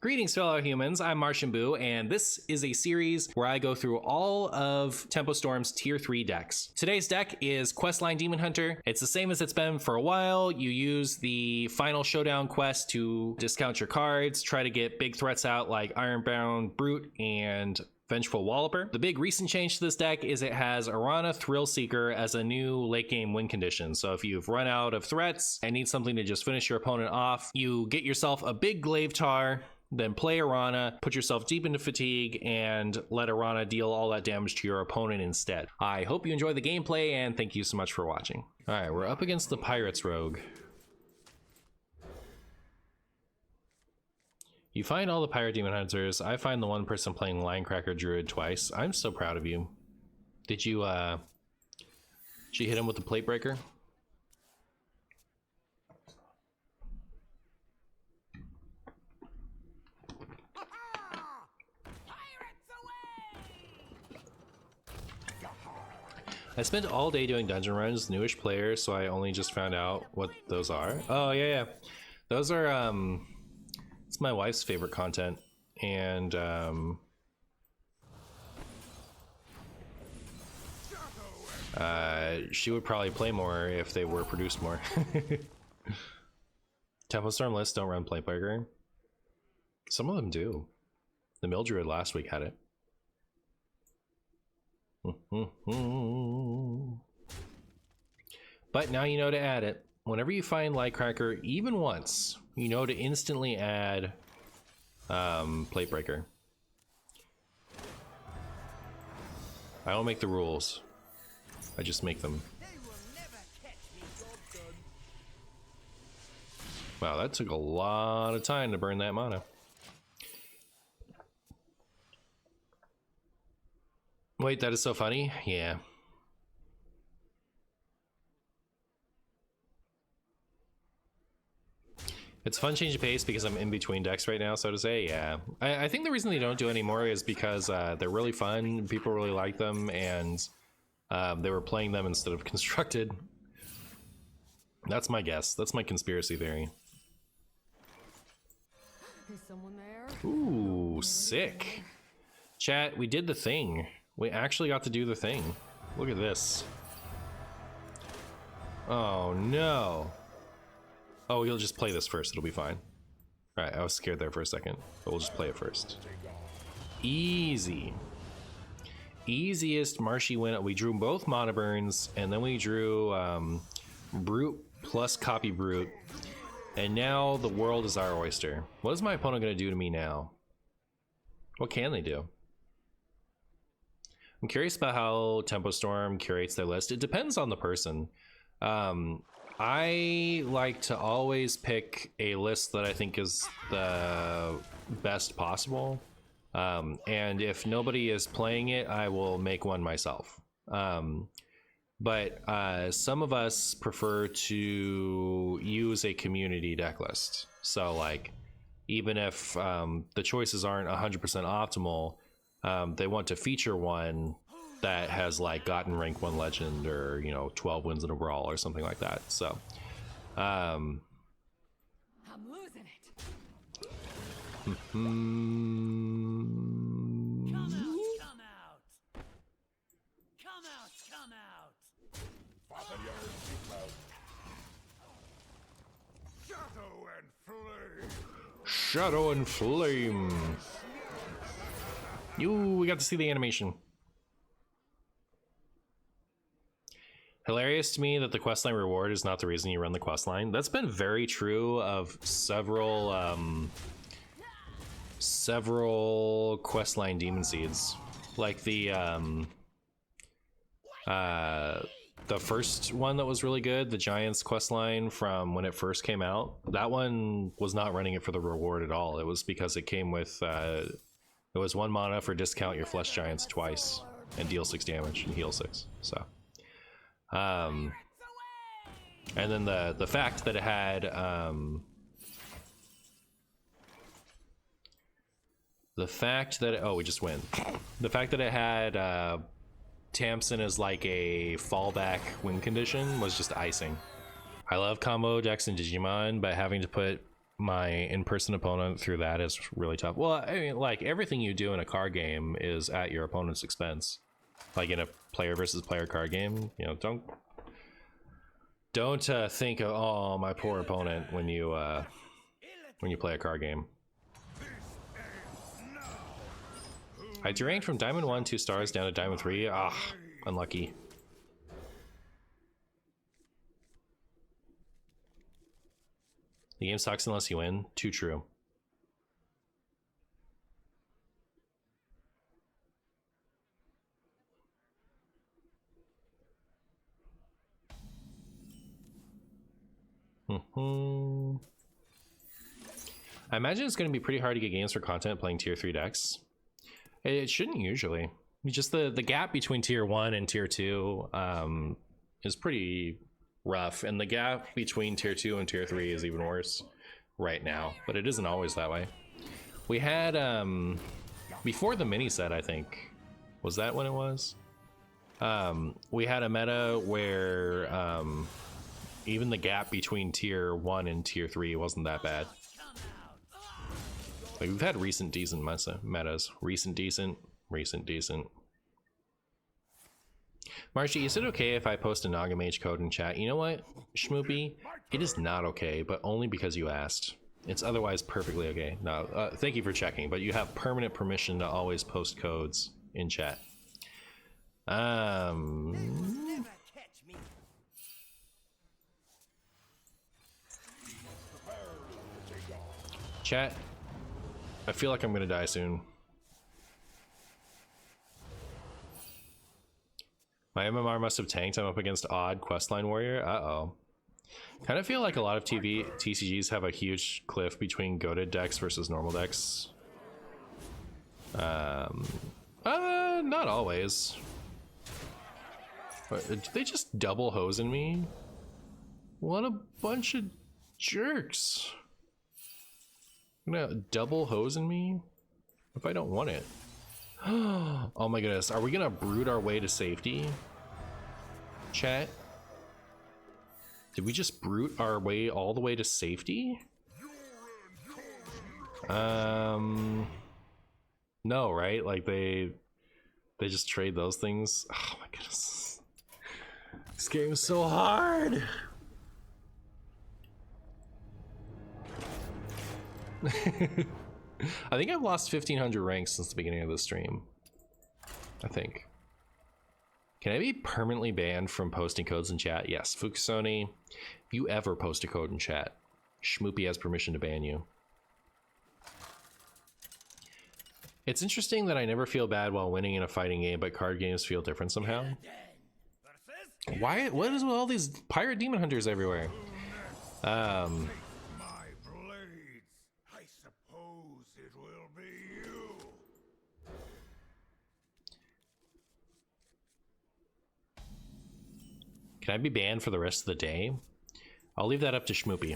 Greetings, fellow humans. I'm MartianBuu, and this is a series where I go through all of Tempo Storm's Tier 3 decks. Today's deck is Questline Demon Hunter. It's the same as it's been for a while. You use the Final Showdown quest to discount your cards, try to get big threats out like Ironbound Brute and Vengeful Walloper. The big recent change to this deck is it has Arana Thrillseeker as a new late game win condition. So if you've run out of threats and need something to just finish your opponent off, you get yourself a big Glaive Tar, then play Arana, put yourself deep into fatigue, and let Arana deal all that damage to your opponent instead. I hope you enjoy the gameplay, and thank you so much for watching. Alright, we're up against the Pirates Rogue. You find all the Pirate Demon Hunters. I find the one person playing Linecracker Druid twice. I'm so proud of you. Did you hit him with the Plate Breaker? I spent all day doing dungeon runs, newish player, so I only just found out what those are. Oh yeah. Those are it's my wife's favorite content, and she would probably play more if they were produced more. Tempo Storm lists don't run Plate Breaker. Some of them do. The Mildred last week had it. But now you know to add it. Whenever you find Lightcracker, even once, you know to instantly add Plate Breaker. I don't make the rules, I just make them. Wow, that took a lot of time to burn that mana. Wait, that is so funny? Yeah. It's a fun change of pace because I'm in between decks right now, so to say. Yeah. I think the reason they don't do it anymore is because they're really fun, people really like them, and they were playing them instead of constructed. That's my guess. That's my conspiracy theory. Is someone there? Ooh, sick. Chat, we did the thing. We actually got to do the thing. Look at this. Oh no. Oh, you'll just play this first, it'll be fine. Alright, I was scared there for a second, but we'll just play it first. Easy. Easiest Marshy win. We drew both Mana Burns, and then we drew Brute plus Copy Brute. And now the world is our oyster. What is my opponent gonna do to me now? What can they do? I'm curious about how Tempo Storm curates their list. It depends on the person. I like to always pick a list that I think is the best possible. And if nobody is playing it, I will make one myself. But some of us prefer to use a community deck list. So like, even if the choices aren't 100% optimal, they want to feature one that has like gotten rank 1 legend, or 12 wins in a brawl or something like that. So I'm losing it. Come out, come out. Come out, come out. Shadow and Flame. We got to see the animation. Hilarious to me that the questline reward is not the reason you run the questline. That's been very true of several questline demon seeds. Like the first one that was really good, the Giants questline from when it first came out, that one was not running it for the reward at all. It was because it came with it was 1 mana for discount your Flesh Giants twice and deal 6 damage and heal 6. So and then the fact that it had we just win. The fact that it had Tamsin as like a fallback win condition was just icing. I love combo decks in Digimon, but having to put my in-person opponent through that is really tough. Well, I mean, like, everything you do in a card game is at your opponent's expense. Like in a player versus player card game, you know, don't think of, oh, my poor opponent when you play a card game. I deranked from Diamond 1 2 stars down to Diamond 3. Ah, unlucky. The game sucks unless you win. Too true. I imagine it's going to be pretty hard to get games for content playing tier 3 decks. It shouldn't usually. Just the gap between tier 1 and tier 2 is pretty rough, and the gap between tier 2 and tier 3 is even worse right now, but it isn't always that way. We had before the mini set, I think, was that when it was? We had a meta where even the gap between tier 1 and tier 3 wasn't that bad. Like, we've had recent decent metas. Recent decent. Margie, is it okay if I post a Nagamage code in chat? You know what, Schmoopy? It is not okay, but only because you asked. It's otherwise perfectly okay. No, thank you for checking, but you have permanent permission to always post codes in chat. Chat, I feel like I'm gonna die soon. My MMR must have tanked. I'm up against odd Questline warrior. Uh-oh. Kind of feel like a lot of TCGs have a huge cliff between goated decks versus normal decks. Not always. But did they just double hosing me? What a bunch of jerks. Gonna double hosing me if I don't want it. Oh my goodness, are we gonna brood our way to safety? Chat? Did we just brute our way all the way to safety? No, right? Like they just trade those things. Oh my goodness. This game is so hard. I think I've lost 1,500 ranks since the beginning of the stream. I think. Can I be permanently banned from posting codes in chat? Yes. Fukusoni, if you ever post a code in chat, Schmoopy has permission to ban you. It's interesting that I never feel bad while winning in a fighting game, but card games feel different somehow. Why? What is with all these pirate demon hunters everywhere? Can I be banned for the rest of the day? I'll leave that up to Schmoopy.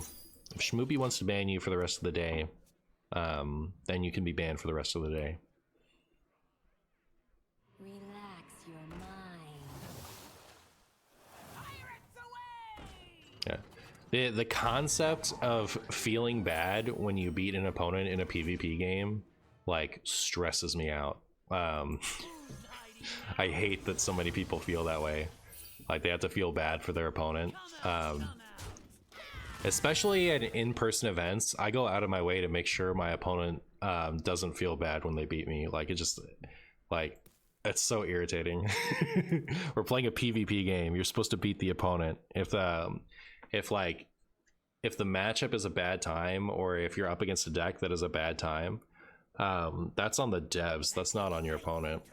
If Schmoopy wants to ban you for the rest of the day, then you can be banned for the rest of the day. Relax your mind. Yeah. The concept of feeling bad when you beat an opponent in a PvP game, like, stresses me out. I hate that so many people feel that way. Like, they have to feel bad for their opponent. Especially at in-person events, I go out of my way to make sure my opponent doesn't feel bad when they beat me. Like, it just, like, it's so irritating. We're playing a PvP game. You're supposed to beat the opponent. If the matchup is a bad time, or if you're up against a deck that is a bad time, that's on the devs. That's not on your opponent.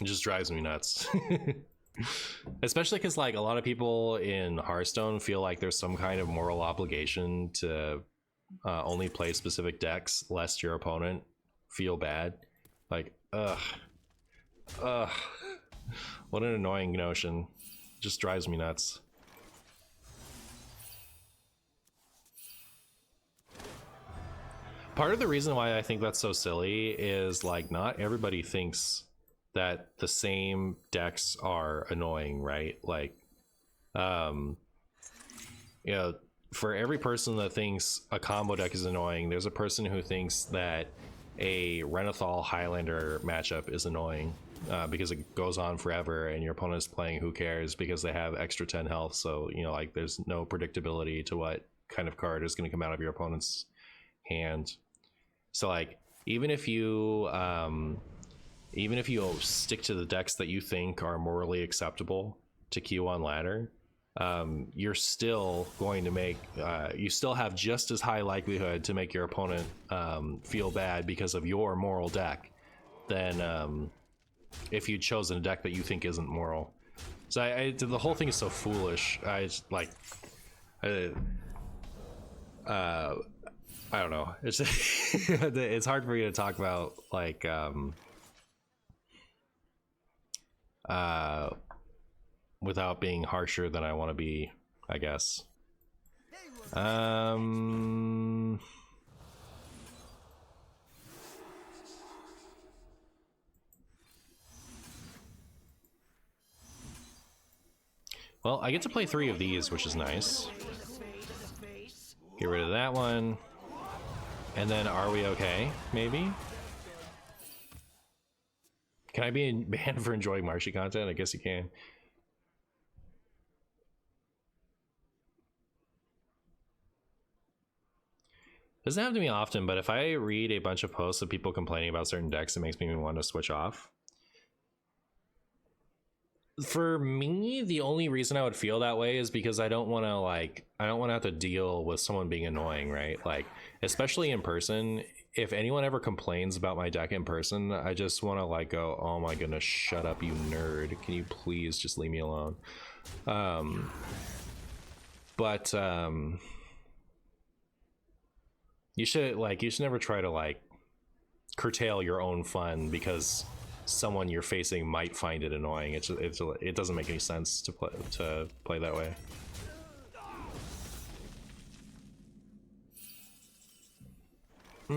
It just drives me nuts. Especially because, like, a lot of people in Hearthstone feel like there's some kind of moral obligation to only play specific decks lest your opponent feel bad. Like, ugh. What an annoying notion. Just drives me nuts. Part of the reason why I think that's so silly is, like, not everybody thinks that the same decks are annoying, right? Like, you know, for every person that thinks a combo deck is annoying, there's a person who thinks that a Renathal Highlander matchup is annoying because it goes on forever and your opponent's playing who cares because they have extra 10 health. So, you know, like there's no predictability to what kind of card is going to come out of your opponent's hand. So like even if you stick to the decks that you think are morally acceptable to queue on ladder, you're still going to make you still have just as high likelihood to make your opponent feel bad because of your moral deck than if you'd chosen a deck that you think isn't moral. So the whole thing is so foolish. I just, like I don't know, it's it's hard for me to talk about like without being harsher than I want to be, I guess. Well, I get to play 3 of these, which is nice. Get rid of that one. And then are we okay? Maybe? Can I be banned for enjoying Marshy content? I guess you can. Doesn't have to be often, but if I read a bunch of posts of people complaining about certain decks, it makes me want to switch off. For me, the only reason I would feel that way is because I don't want to have to deal with someone being annoying, right? Like, especially in person, if anyone ever complains about my deck in person, I just want to like go, oh my goodness, shut up, you nerd. Can you please just leave me alone? You should never try to like curtail your own fun because someone you're facing might find it annoying. It doesn't make any sense to play that way. I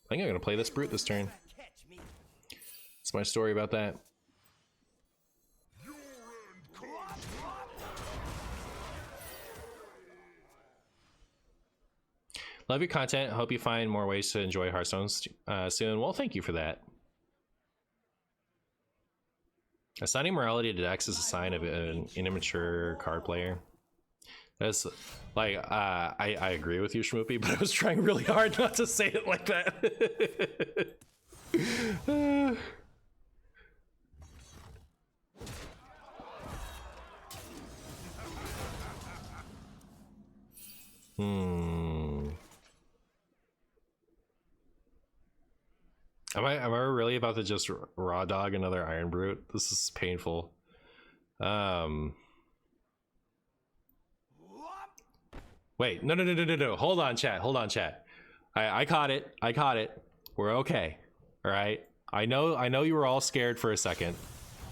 think I'm gonna play this brute this turn. That's my story about that. Love your content. Hope you find more ways to enjoy Hearthstone soon. Well, thank you for that. Assigning morality to decks is a sign of an immature card player. That's like I agree with you, Shmoopy, but I was trying really hard not to say it like that. Am I really about to just raw dog another Iron Brute? This is painful. Wait, no. Hold on, chat. I caught it. We're okay. All right. I know you were all scared for a second.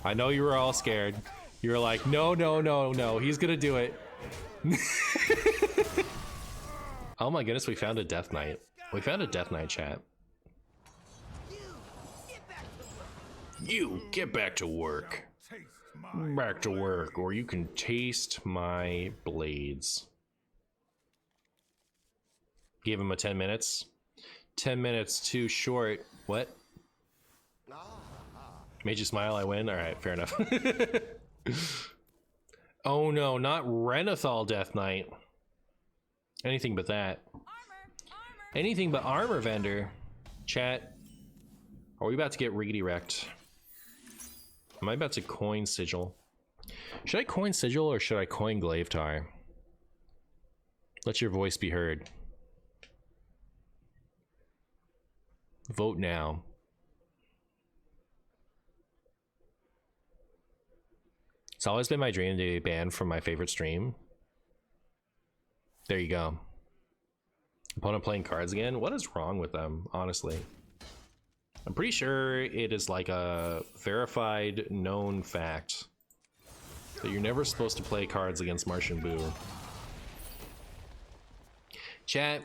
I know you were all scared. You were like, no, he's gonna do it. Oh my goodness, we found a Death Knight. We found a Death Knight, chat. You get back to work. Back to work, or you can taste my blades. Gave him a 10 minutes. 10 minutes too short. What? Made you smile, I win? Alright, fair enough. Oh no, not Renathal Death Knight. Anything but that. Anything but armor vendor. Chat. Are we about to get riggedy wrecked? Am I about to coin Sigil? Should I coin Sigil or should I coin Glaivetar? Let your voice be heard. Vote now. It's always been my dream to be banned from my favorite stream. There you go. Opponent playing cards again? What is wrong with them, honestly? I'm pretty sure it is like a verified, known fact that you're never supposed to play cards against MartianBuu. Chat,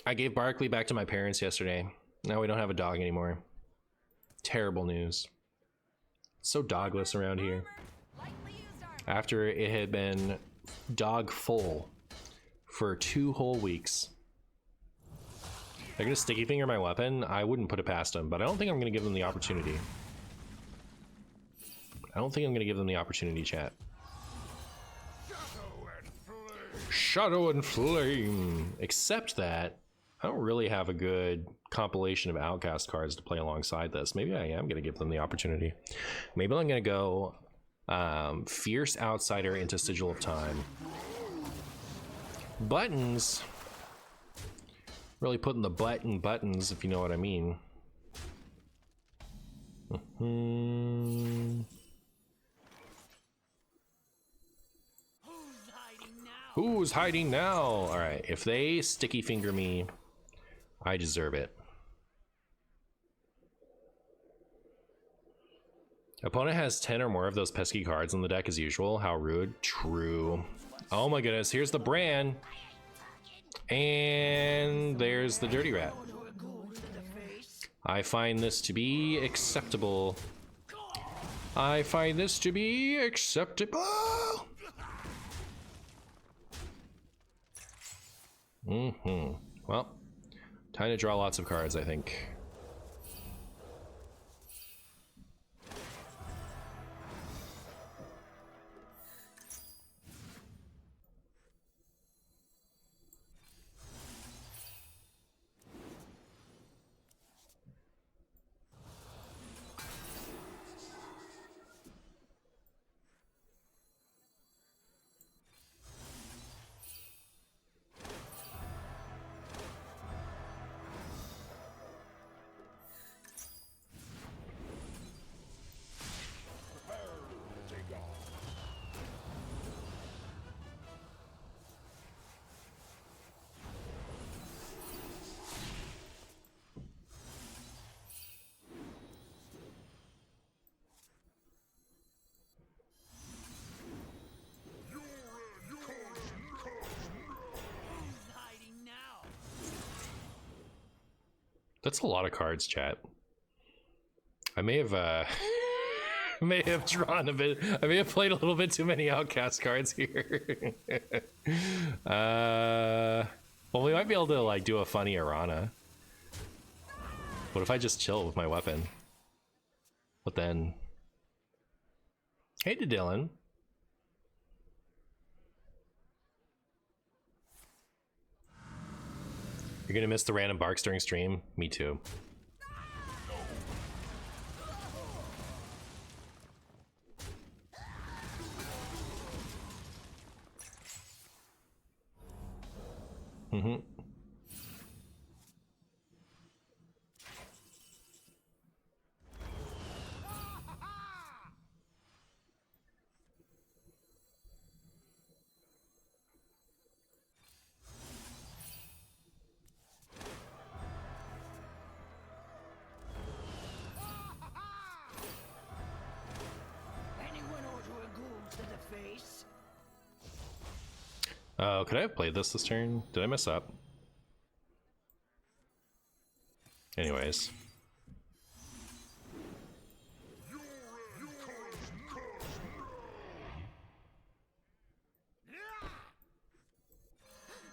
I gave Barkley back to my parents yesterday. Now we don't have a dog anymore. Terrible news. So dogless around here. After it had been dog full for 2 whole weeks. They're gonna sticky finger my weapon. I wouldn't put it past them, but I don't think I'm gonna give them the opportunity. I don't think I'm gonna give them the opportunity, chat. Shadow and Flame. Except that I don't really have a good compilation of Outcast cards to play alongside this. Maybe I am gonna give them the opportunity. Maybe I'm gonna go Fierce Outsider into Sigil of Time. Buttons. Really putting the butt in buttons, if you know what I mean. Who's hiding now? All right, if they sticky finger me, I deserve it. Opponent has 10 or more of those pesky cards on the deck as usual. How rude. True. Oh my goodness, here's the Bran. And there's the Dirty Rat. I find this to be acceptable. I find this to be acceptable. Well, time to draw lots of cards, I think. That's a lot of cards, chat. I may have may have drawn a bit. I may have played a little bit too many Outcast cards here. Well, we might be able to like do a funny Arana. What if I just chill with my weapon? But then, hey to Dylan. You're gonna miss the random barks during stream? Me too. Oh, could I have played this turn? Did I mess up? Anyways.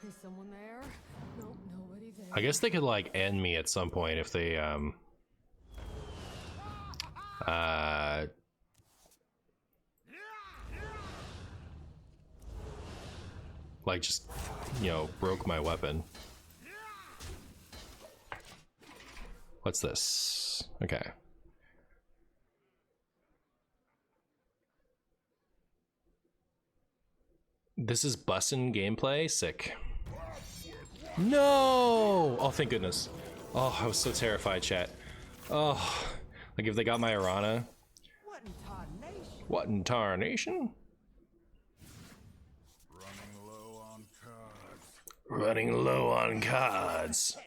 Is someone there? Nope, nobody there. I guess they could like end me at some point if they like just, you know, broke my weapon. What's this? Okay. This is bussin' gameplay? Sick. No! Oh, thank goodness. Oh, I was so terrified, chat. Oh, like if they got my Arana. What in tarnation? Running low on cards.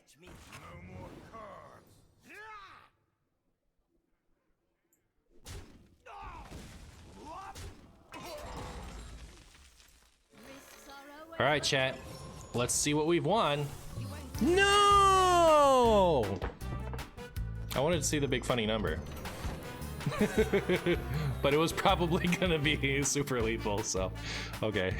All right, chat. Let's see what we've won. No! I wanted to see the big funny number. But it was probably gonna be super lethal, so okay.